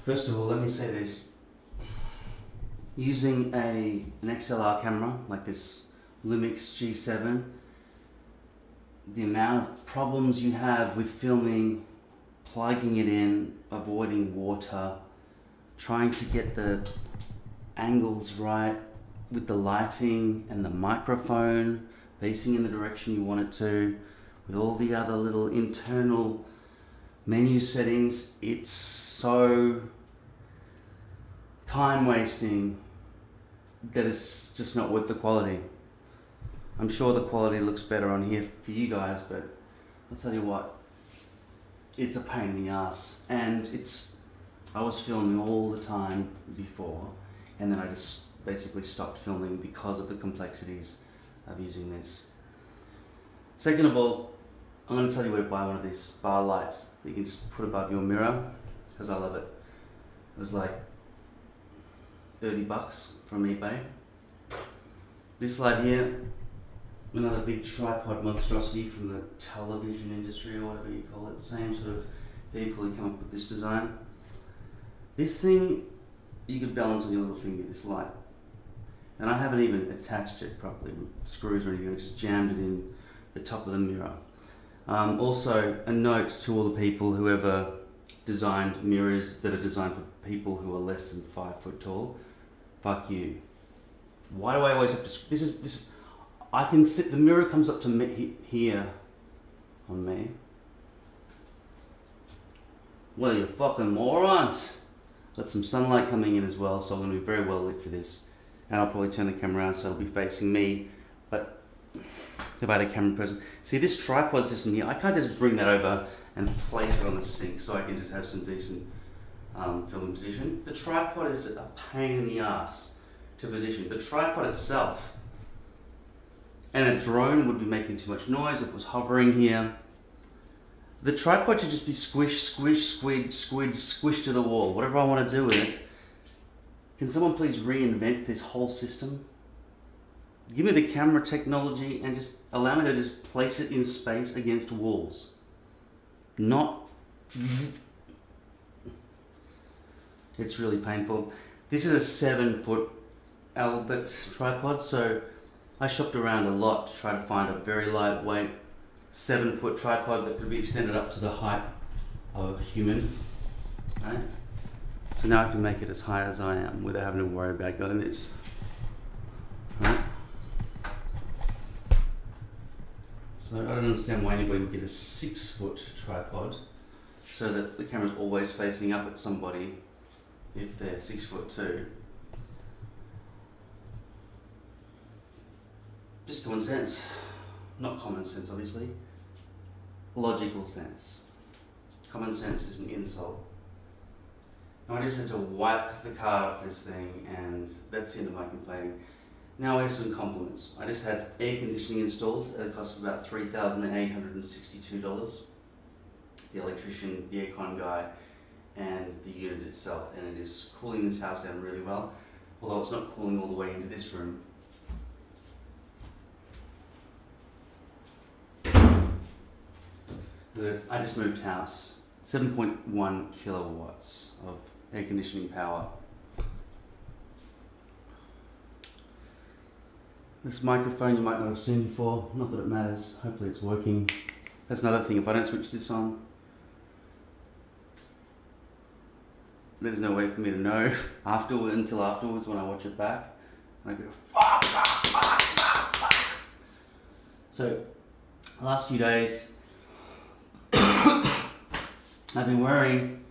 First of all, let me say this. Using an XLR camera like this Lumix G7, the amount of problems you have with filming, plugging it in, avoiding water, trying to get the angles right with the lighting and the microphone facing in the direction you want it to, with all the other little internal menu settings, it's so time wasting that it's just not worth the quality. I'm sure the quality looks better on here for you guys, but I'll tell you what, it's a pain in the ass. And I was filming all the time before, and then I just basically stopped filming because of the complexities of using this. Second of all, I'm going to tell you where to buy one of these bar lights that you can just put above your mirror, because I love it. It was like $30 from eBay. This light here, another big tripod monstrosity from the television industry or whatever you call it, same sort of vehicle who came up with this design. This thing, you could balance on your little finger, this light. And I haven't even attached it properly with screws or anything, I just jammed it in the top of the mirror. Also, a note to all the people who ever designed mirrors that are designed for people who are less than 5 foot tall. Fuck you. Why do I always have to, this I can sit, the mirror comes up to me here on me. Well, you fucking morons. Got some sunlight coming in as well, so I'm going to be very well lit for this. And I'll probably turn the camera around so it'll be facing me, but if I had a camera person. See this tripod system here, I can't just bring that over and place it on the sink so I can just have some decent filming position. The tripod is a pain in the ass to position. The tripod itself, and a drone would be making too much noise if it was hovering here. The tripod should just be squish, squish, squid, squid, squish to the wall. Whatever I want to do with it. Can someone please reinvent this whole system? Give me the camera technology and just allow me to just place it in space against walls. Not... It's really painful. This is a 7 foot Albert tripod, so I shopped around a lot to try to find a very lightweight 7 foot tripod that could be extended up to the height of a human. Right? So now I can make it as high as I am without having to worry about going this. Right? So I don't understand why anybody would get a 6 foot tripod so that the camera's always facing up at somebody if they're 6 foot 2. Just common sense. Not common sense, obviously. Logical sense. Common sense is an insult. Now I just had to wipe the card off this thing, and that's the end of my complaining. Now I have some compliments. I just had air conditioning installed at a cost of about $3,862. The electrician, the aircon guy, and the unit itself, and it is cooling this house down really well, although it's not cooling all the way into this room. I just moved house. 7.1 kilowatts of air conditioning power. This microphone you might not have seen before, not that it matters, hopefully it's working. That's another thing, if I don't switch this on, there's no way for me to know until afterwards when I watch it back. And I go, fuck, fuck, fuck, fuck, fuck. So, the last few days, I've been wearing.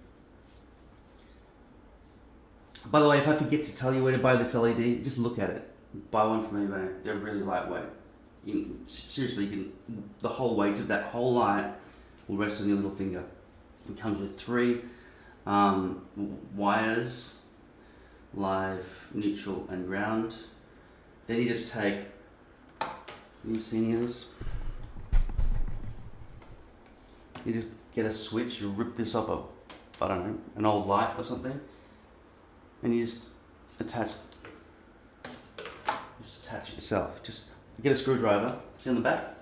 By the way, if I forget to tell you where to buy this LED, just look at it. Buy one from eBay. They're really lightweight. Seriously, the whole weight of that whole light will rest on your little finger. It comes with 3 wires, live, neutral, and ground. Then you just take. Can you see any of this? You just get a switch, you rip this off I don't know, an old light or something, and you just attach it yourself. Just get a screwdriver, see on the back,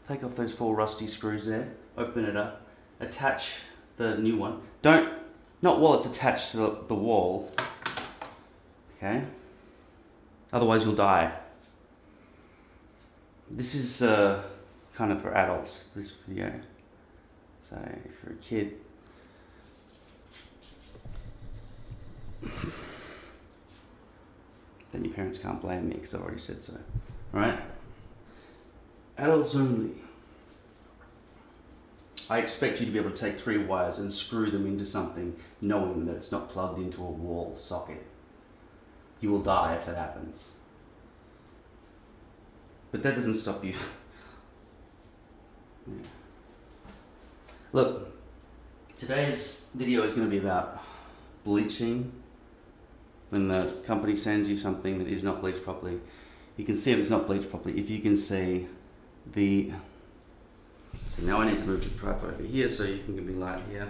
take off those 4 rusty screws there, open it up, attach the new one. Don't Not while it's attached to the wall, okay? Otherwise you'll die. This is kind of for adults, this video. So if you're a kid, then your parents can't blame me because I've already said so. Alright? Adults only. I expect you to be able to take 3 wires and screw them into something knowing that it's not plugged into a wall socket. You will die if that happens. But that doesn't stop you. Yeah. Look, today's video is going to be about bleaching. When the company sends you something that is not bleached properly, you can see if it's not bleached properly. If you can see the... So now I need to move the tripod over here so you can give me light here.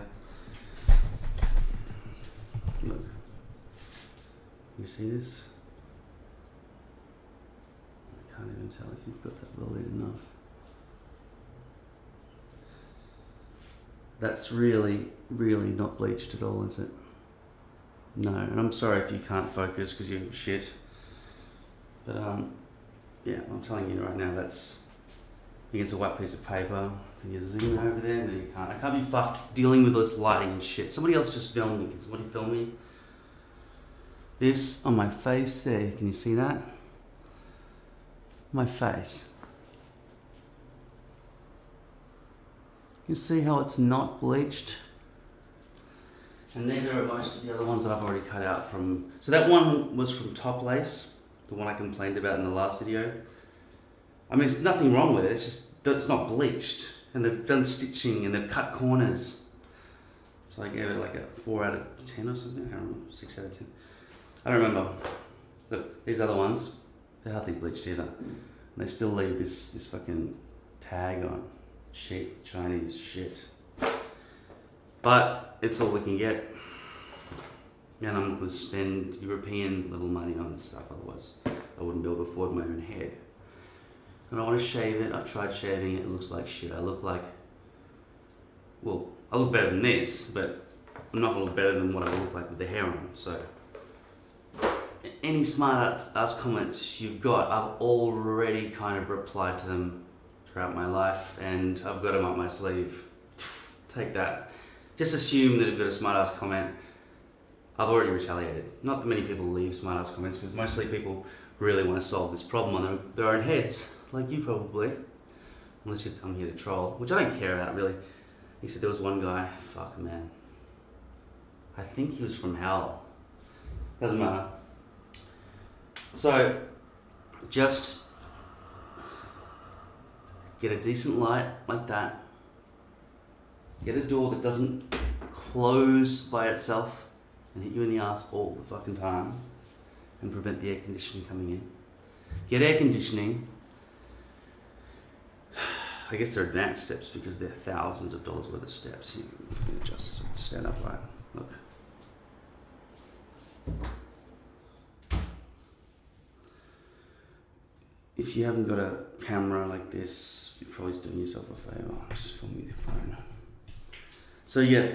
Look. You see this? I can't even tell if you've got that well lit enough. That's really, really not bleached at all, is it? No, and I'm sorry if you can't focus because you're shit. But yeah, I'm telling you right now, that's against a white piece of paper. And you zoom over there, no you can't. I can't be fucked dealing with this lighting and shit. Somebody else just film me. Can somebody film me? This on my face there, can you see that? My face. You see how it's not bleached? And neither are most of the other ones that I've already cut out from. So that one was from Top Lace, the one I complained about in the last video. I mean, there's nothing wrong with it, it's just that it's not bleached. And they've done stitching and they've cut corners. So I gave it like a 4 out of 10 or something, I don't remember, 6 out of 10. I don't remember. Look, these other ones, they're hardly bleached either. And they still leave this fucking tag on. Cheap Chinese shit. But it's all we can get. And I'm going to spend European little money on stuff, otherwise I wouldn't be able to afford my own hair. And I want to shave it. I've tried shaving it, it looks like shit. I look like, well, I look better than this, but I'm not going to look better than what I look like with the hair on. So, any smart ass comments you've got, I've already kind of replied to them throughout my life, and I've got them up my sleeve. Take that. Just assume that if you've got a smart ass comment, I've already retaliated. Not that many people leave smart ass comments, because mostly people really want to solve this problem on their own heads. Like you probably, unless you've come here to troll, which I don't care about really. He said there was one guy, fuck man, I think he was from hell, doesn't matter. So, just get a decent light like that, get a door that doesn't close by itself and hit you in the ass all the fucking time and prevent the air conditioning coming in. Get air conditioning. I guess they're advanced steps because they're thousands of dollars worth of steps. You can adjust this, so it's stand up right. Look. If you haven't got a camera like this, you're probably doing yourself a favor. Just film with your phone. So yeah,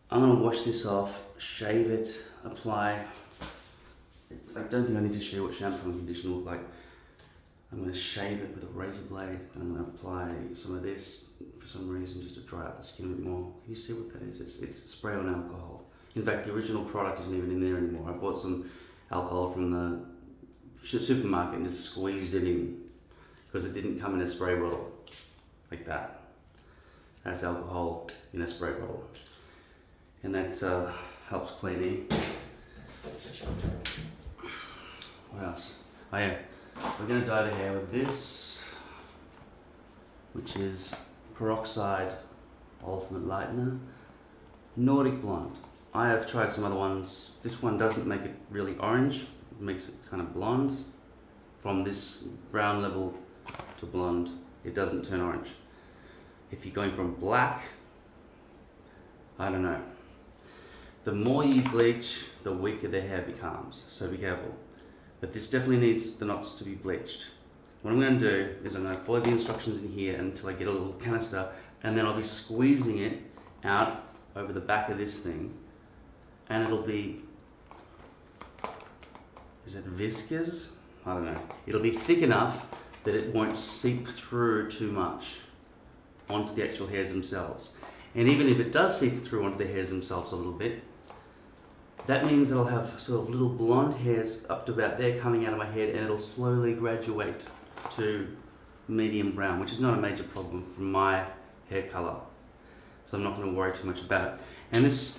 I'm gonna wash this off, shave it, apply. I don't think I need to show you what shampoo and conditioner look like. I'm going to shave it with a razor blade. I'm going to apply some of this for some reason just to dry out the skin a bit more. Can you see what that is? It's spray on alcohol. In fact, the original product isn't even in there anymore. I bought some alcohol from the supermarket and just squeezed it in because it didn't come in a spray bottle like that. That's alcohol in a spray bottle. And that helps clean it. What else? Oh yeah. We're going to dye the hair with this, which is Peroxide Ultimate Lightener, Nordic Blonde. I have tried some other ones. This one doesn't make it really orange, it makes it kind of blonde. From this brown level to blonde, it doesn't turn orange. If you're going from black, I don't know. The more you bleach, the weaker the hair becomes, so be careful. But this definitely needs the knots to be bleached. What I'm going to do is I'm going to follow the instructions in here until I get a little canister, and then I'll be squeezing it out over the back of this thing and it'll be, is it viscous? I don't know. It'll be thick enough that it won't seep through too much onto the actual hairs themselves. And even if it does seep through onto the hairs themselves a little bit, that means it'll have sort of little blonde hairs up to about there coming out of my head, and it'll slowly graduate to medium brown, which is not a major problem for my hair color. So I'm not going to worry too much about it. And this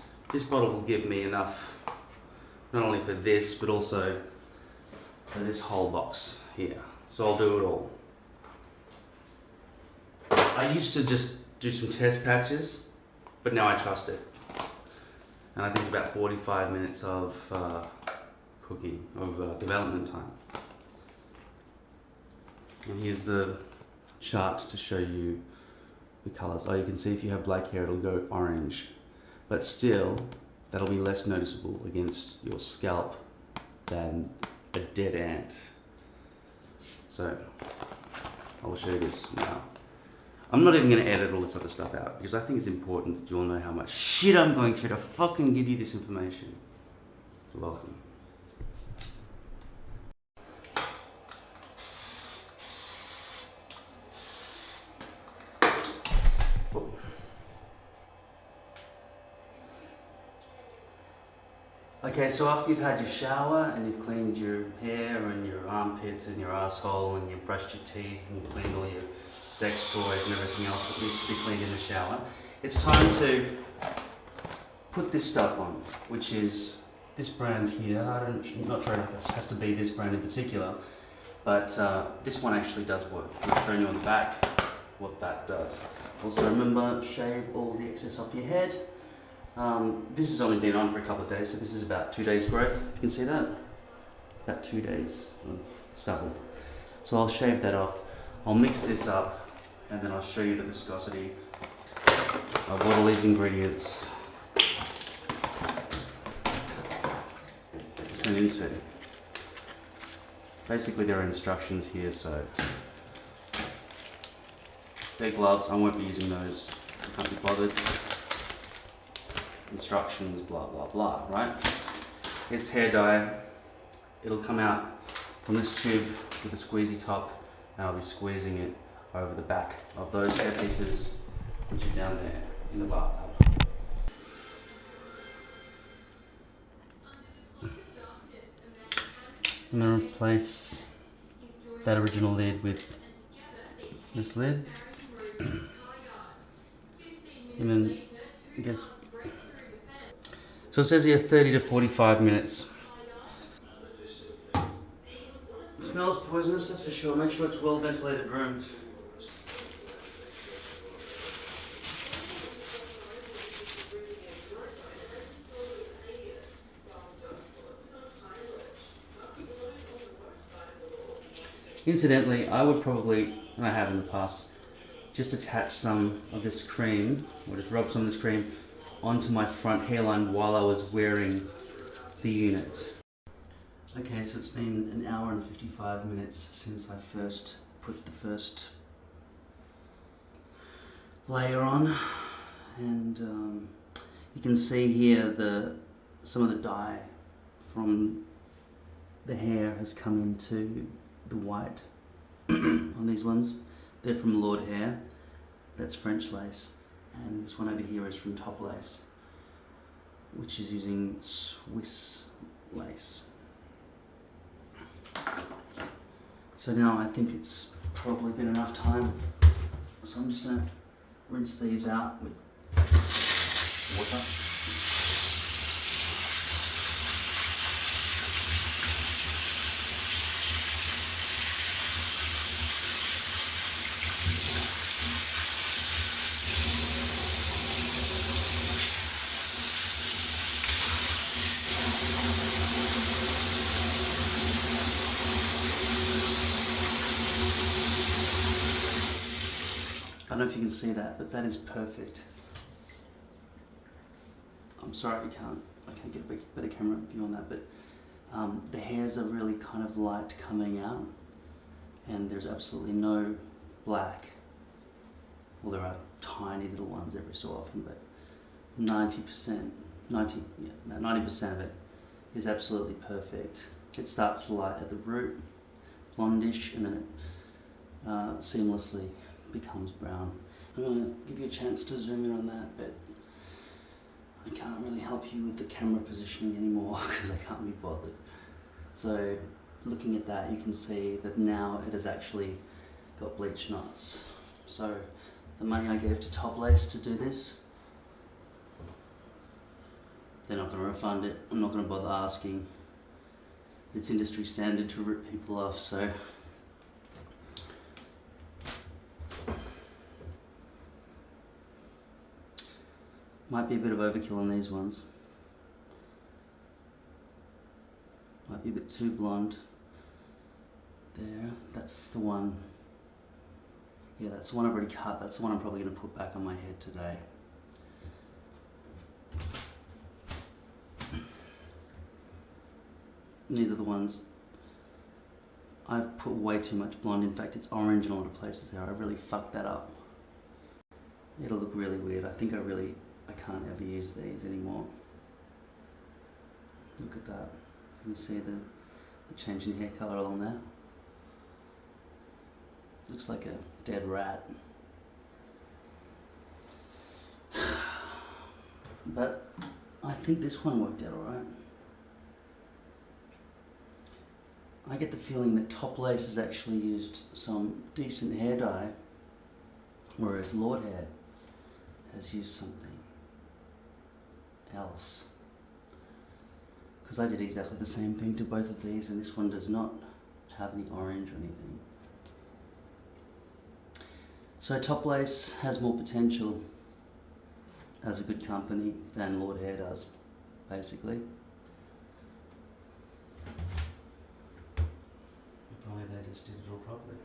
bottle will give me enough, not only for this, but also for this whole box here. So I'll do it all. I used to just do some test patches, but now I trust it. And I think it's about 45 minutes of cooking, of development time. And here's the chart to show you the colors. Oh, you can see if you have black hair, it'll go orange. But still, that'll be less noticeable against your scalp than a dead ant. So, I will show you this now. I'm not even going to edit all this other stuff out because I think it's important that you all know how much shit I'm going through to fucking give you this information. You're welcome. Okay, so after you've had your shower and you've cleaned your hair and your armpits and your asshole and you've brushed your teeth and you've cleaned all your sex toys and everything else that needs to be cleaned in the shower, it's time to put this stuff on, which is this brand here. I'm not sure if it has to be this brand in particular, but this one actually does work. I'll show you on the back what that does. Also remember, shave all the excess off your head. This has only been on for a couple of days, so this is about 2 days growth. You can see that? About 2 days of stubble. So I'll shave that off. I'll mix this up, and then I'll show you the viscosity of what all these ingredients went into. Basically, there are instructions here, so they're gloves. I won't be using those. I can't be bothered. Instructions, blah blah blah, right? It's hair dye. It'll come out from this tube with a squeezy top, and I'll be squeezing it over the back of those hair pieces, which are down there in the bathtub. I'm going to replace that original lid with this lid, and then I guess. So it says here 30 to 45 minutes. It smells poisonous, that's for sure. Make sure it's well ventilated room. Incidentally, I would probably, and I have in the past, just attach some of this cream, or just rub some of this cream onto my front hairline while I was wearing the unit. Okay, so it's been an hour and 55 minutes since I first put the first layer on, and you can see here some of the dye from the hair has come into the white on these ones. They're from Lord Hair, that's French lace. And this one over here is from Top Lace, which is using Swiss lace. So now I think it's probably been enough time. So I'm just going to rinse these out with water. I don't know if you can see that, but that is perfect. I'm sorry I can't get a better camera view on that, but the hairs are really kind of light coming out, and there's absolutely no black. Well, there are tiny little ones every so often, but 90% about 90% of it is absolutely perfect. It starts light at the root, blondish, and then it seamlessly becomes brown. I'm going to give you a chance to zoom in on that, but I can't really help you with the camera positioning anymore because I can't be bothered. So looking at that, you can see that now it has actually got bleach knots. So the money I gave to Top Lace to do this, they're not going to refund it. I'm not going to bother asking. It's industry standard to rip people off, so might be a bit of overkill on these ones. Might be a bit too blonde. There, that's the one. Yeah, that's the one I've already cut. That's the one I'm probably going to put back on my head today. These are the ones I've put way too much blonde. In fact, it's orange in a lot of places there. I really fucked that up. It'll look really weird. I think I can't ever use these anymore. Look at that. Can you see the change in hair color along there? Looks like a dead rat. But I think this one worked out alright. I get the feeling that Top Lace has actually used some decent hair dye, whereas Lord Hair has used something else. Because I did exactly the same thing to both of these, and this one does not have any orange or anything. So Top Lace has more potential as a good company than Lord Hair does, basically. If only they just did it all properly.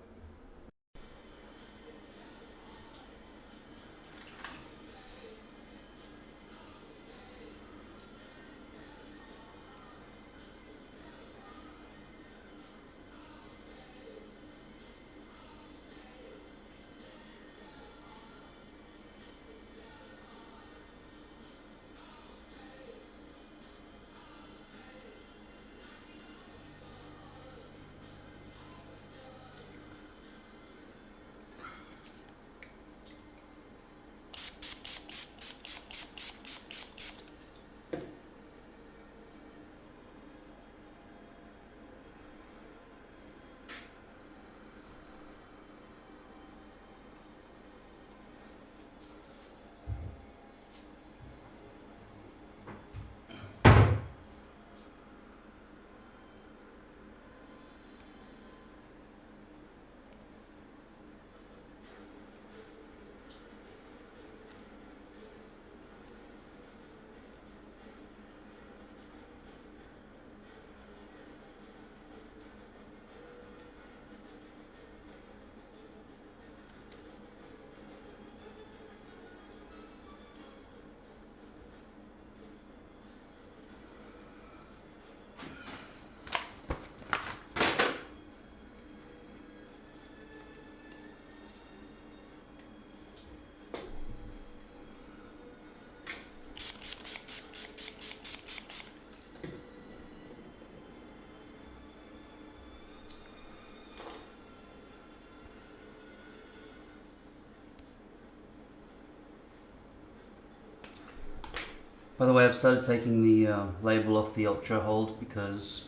By the way, I've started taking the label off the Ultra Hold because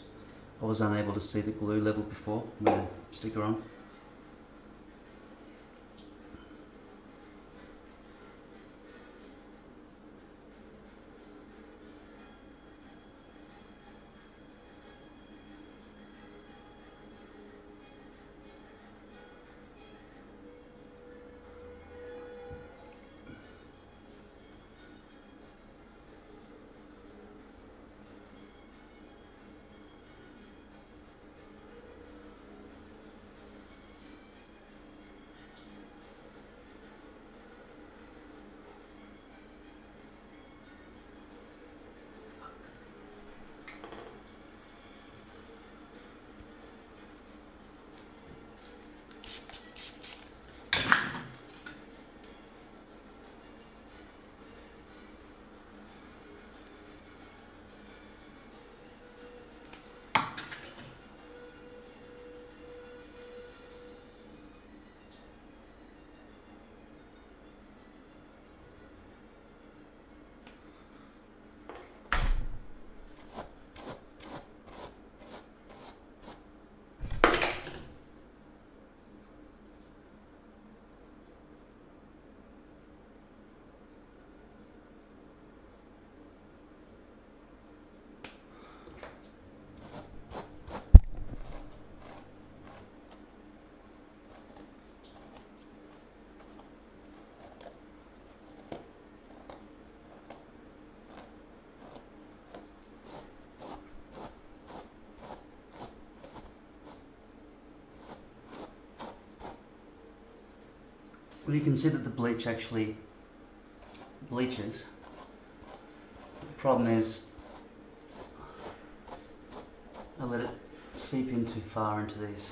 I was unable to see the glue level before with the sticker on. Well, you can see that the bleach actually bleaches. The problem is I let it seep in too far into these.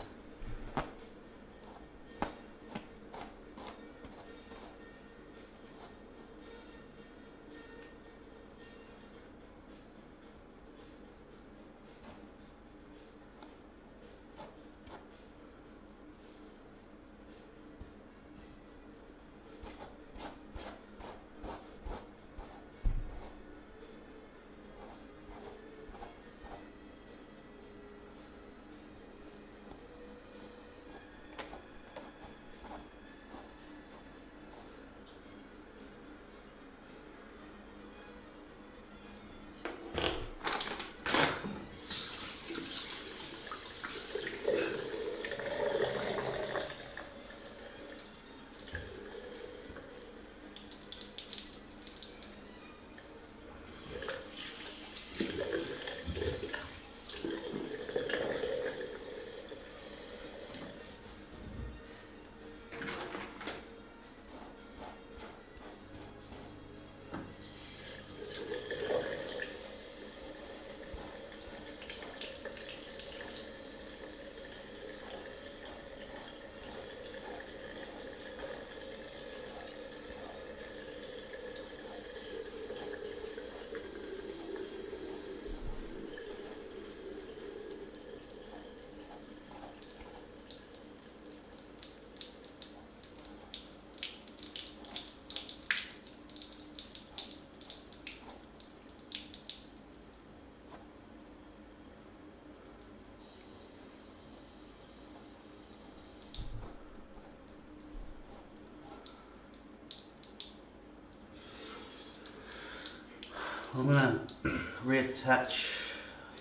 I'm going to reattach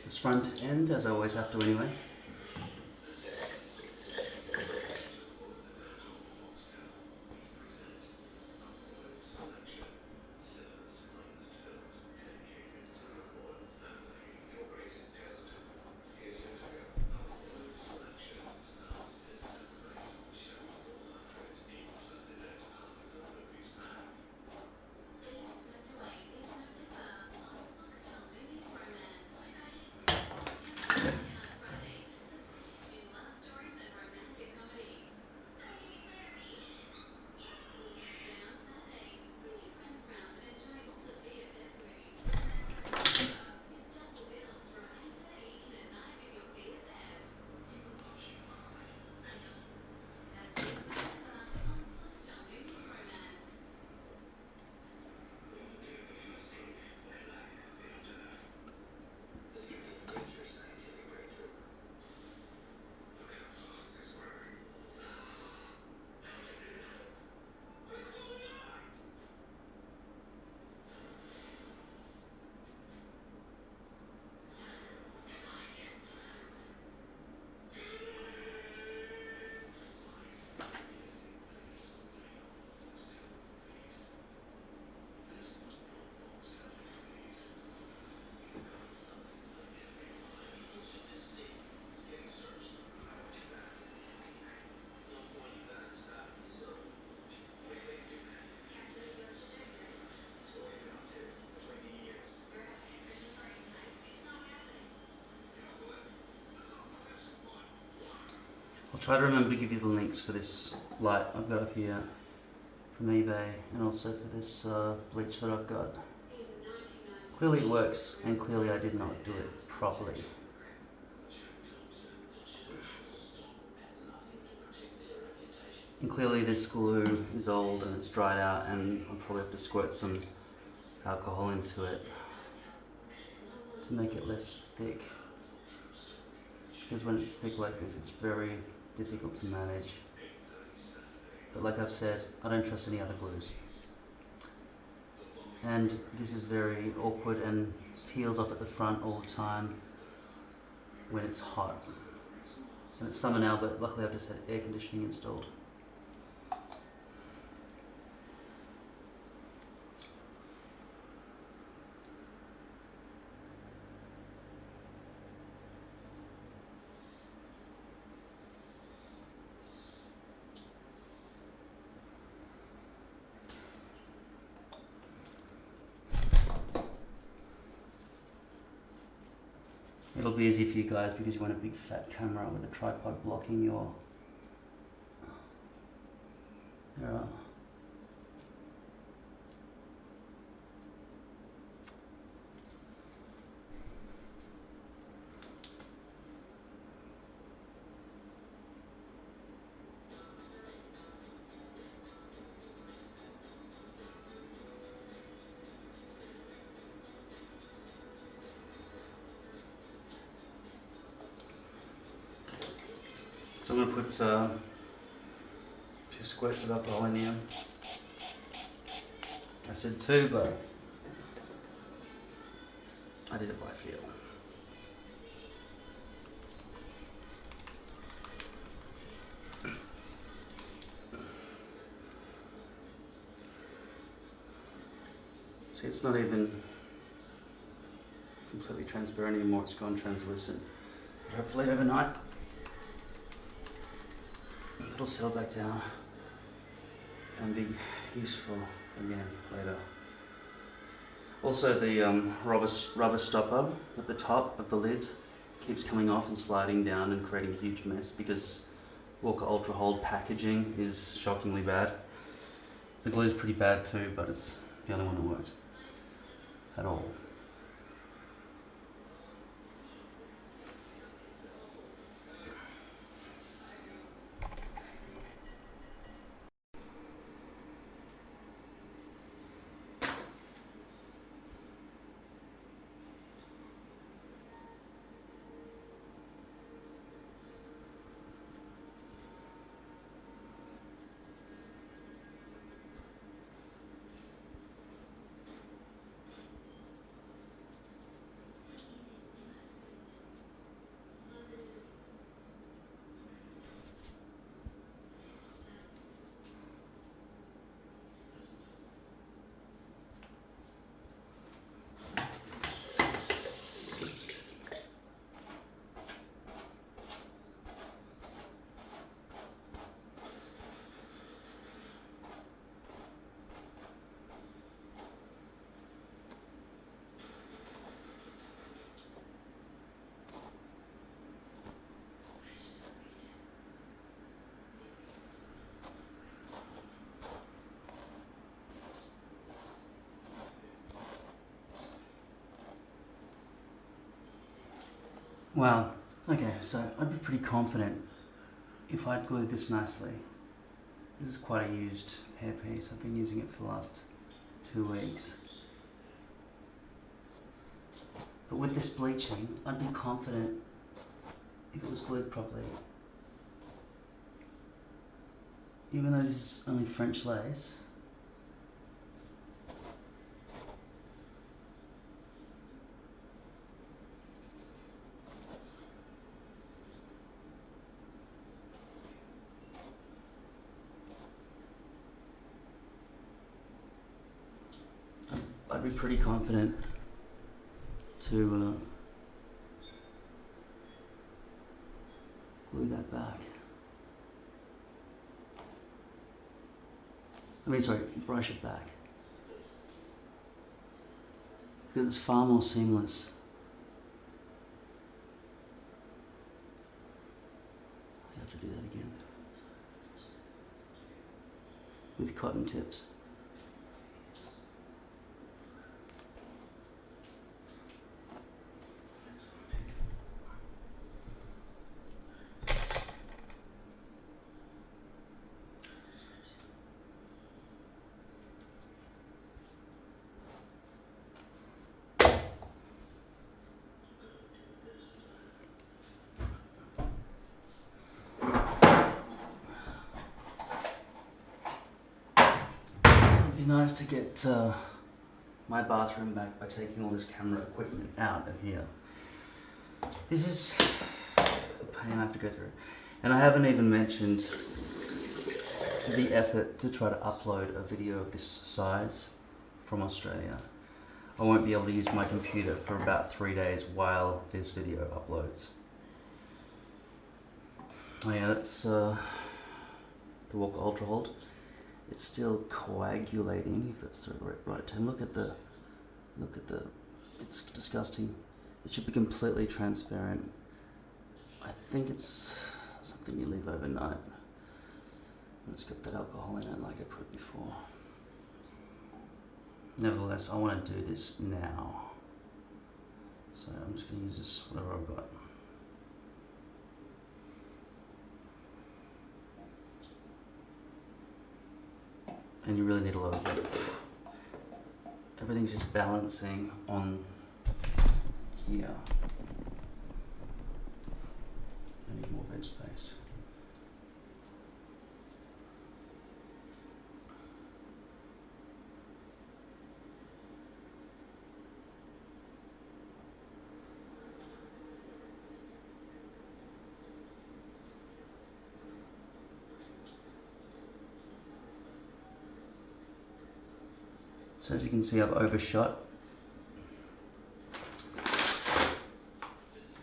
this front end, as I always have to anyway. I'll try to remember to give you the links for this light I've got up here from eBay, and also for this bleach that I've got. Clearly it works, and clearly I did not do it properly. And clearly this glue is old and it's dried out, and I'll probably have to squirt some alcohol into it to make it less thick. Because when it's thick like this, it's very difficult to manage. But like I've said, I don't trust any other glues. And this is very awkward and peels off at the front all the time when it's hot. And it's summer now, but luckily I've just had air conditioning installed. It'll be easy for you guys because you want a big fat camera with a tripod blocking your... Yeah. So I'm going to put 2 squirts of alcohol in here. I said 2, but I did it by feel. See, it's not even completely transparent anymore, it's gone translucent. But hopefully overnight it'll settle back down and be useful again later. Also the rubber stopper at the top of the lid keeps coming off and sliding down and creating a huge mess because Walker Ultra Hold packaging is shockingly bad. The glue is pretty bad too, but it's the only one that worked at all. Well, okay, so I'd be pretty confident if I'd glued this nicely. This is quite a used hairpiece. I've been using it for the last 2 weeks. But with this bleaching, I'd be confident if it was glued properly. Even though this is only French lace, I'd be pretty confident to glue that back. Brush it back. Because it's far more seamless. I have to do that again. With cotton tips. It'd be nice to get my bathroom back by taking all this camera equipment out of here. This is the pain I have to go through. And I haven't even mentioned the effort to try to upload a video of this size from Australia. I won't be able to use my computer for about 3 days while this video uploads. Oh yeah, that's the Walker Ultra Hold. It's still coagulating, if that's the right term. Look at the, it's disgusting. It should be completely transparent. I think it's something you leave overnight. It's got that alcohol in it like I put before. Nevertheless, I want to do this now. So I'm just going to use this, whatever I've got. And you really need a lot of it. Everything's just balancing on here. I need more bed space. So as you can see, I've overshot.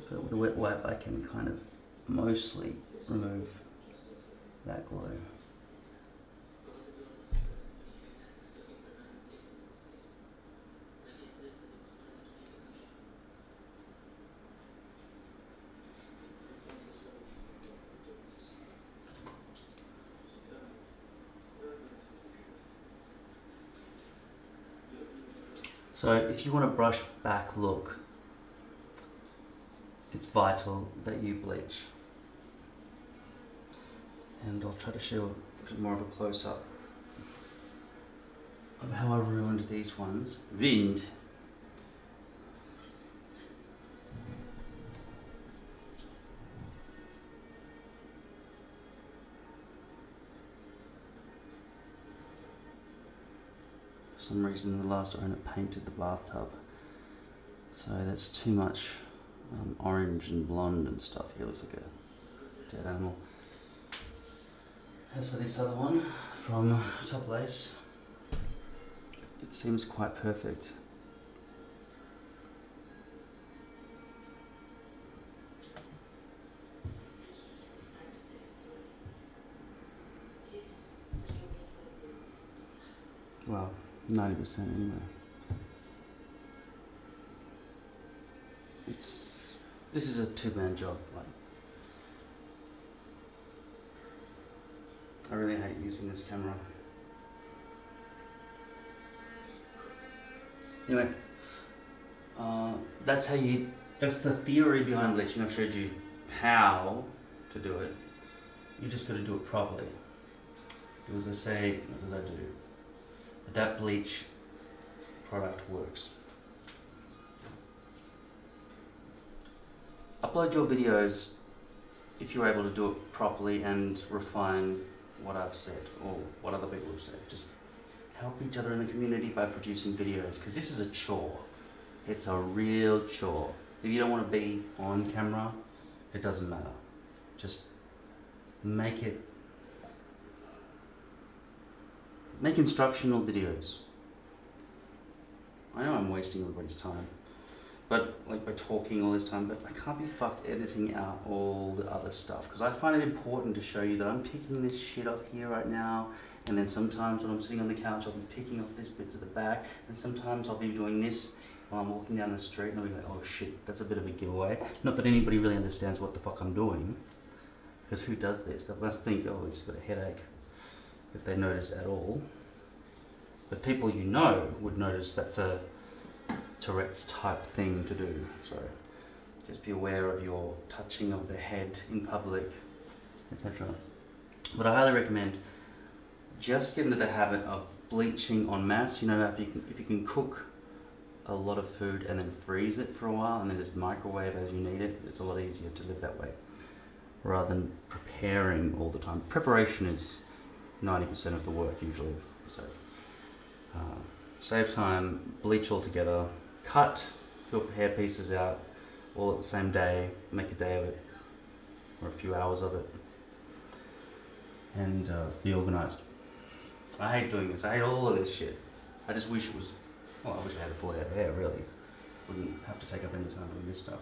But with a wet wipe, I can kind of mostly remove that glue. So if you want a brush back look, it's vital that you bleach. And I'll try to show a bit more of a close-up of how I ruined these ones. Wind. For some reason the last owner painted the bathtub, so that's too much orange and blonde and stuff. Here looks like a dead animal. As for this other one from Top Lace, it seems quite perfect. Well, 90% anyway. This is a two-man job. Like, I really hate using this camera. Anyway, that's the theory behind bleaching. I've showed you how to do it. You just got to do it properly. Do as I say, not as I do. But that bleach product works. Upload your videos if you're able to do it properly and refine what I've said or what other people have said. Just help each other in the community by producing videos, because this is a chore. It's a real chore. If you don't want to be on camera, it doesn't matter. Just make instructional videos. I know I'm wasting everybody's time, but like by talking all this time, but I can't be fucked editing out all the other stuff, because I find it important to show you that I'm picking this shit up here right now, and then sometimes when I'm sitting on the couch I'll be picking off these bits at the back, and sometimes I'll be doing this while I'm walking down the street and I'll be like, oh shit, that's a bit of a giveaway. Not that anybody really understands what the fuck I'm doing, because who does this? They must think, oh, he's got a headache, if they notice at all. But people you know would notice that's a Tourette's type thing to do. So just be aware of your touching of the head in public, etc. But I highly recommend just get into the habit of bleaching en masse. You know, if you can cook a lot of food and then freeze it for a while and then just microwave as you need it, it's a lot easier to live that way rather than preparing all the time. Preparation is 90% of the work usually. So save time, bleach all together, cut your hair pieces out all at the same day, make a day of it or a few hours of it, and be organized. I hate doing this. I hate all of this shit. I just wish it was, well, I wish I had a full head of hair, really. Wouldn't have to take up any time doing this stuff.